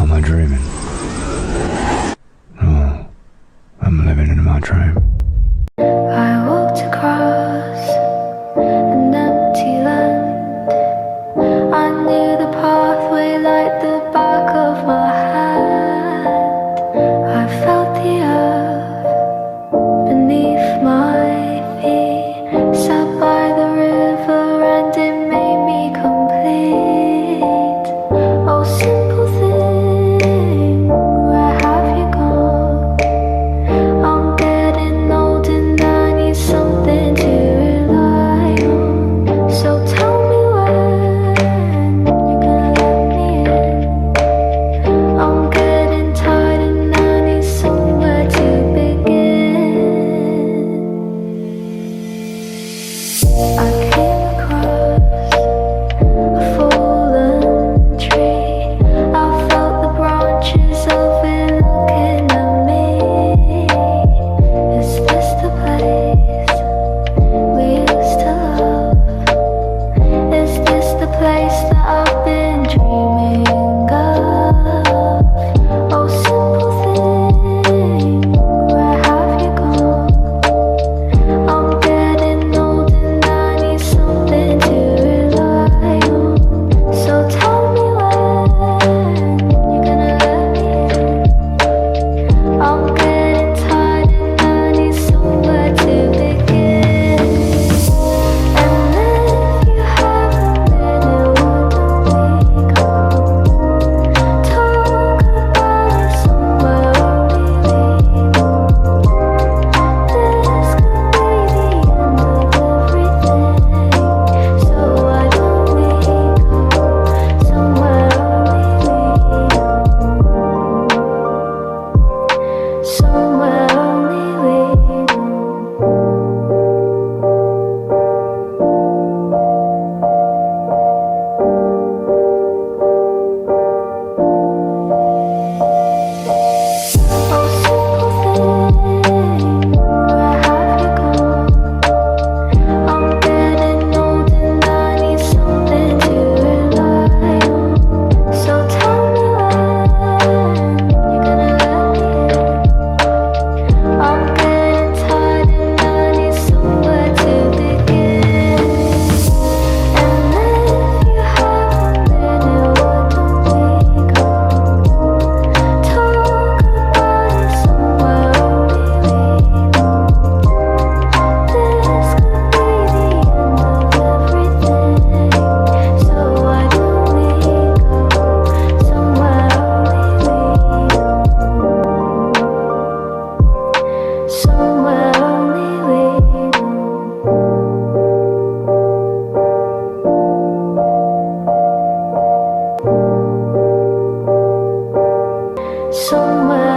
am I dreaming? No, I'm living in my dream. I walked across an empty land. I knew the pathway like the back of my hand. I felt the earth beneath my feet. Sat by the river and it made me complete. Oh, simple thing, where have you gone? I'm getting old and I need something to rely on. So tell me when you're gonna let me in. I'm getting tired and I need somewhere to begin. I came across a fallen tree. I felt the branches of it looking at me. Is this the place we used to love? Is this the place that I've been dreaming of? Oh, simple thing, where have you gone? I'm getting old and I need something to rely on. So tell me when you're gonna let me in. I'm getting tired and I need somewhere to begin. And if you have a minute, why don't we go talk about it somewhere only we know? This could be the end of everything. So why don't we go somewhere only we know? Somewhere only we know. Oh, simple thing, where have you gone? I'm getting old and I need something to rely on. So tell me when you're gonna let me in. I'm getting tired and I need somewhere to begin. And if you have a minute, why don't we go talk about it somewhere only we know? This could be the end of everything. So why don't we go somewhere only we know? Somewhere only we know. Somewhere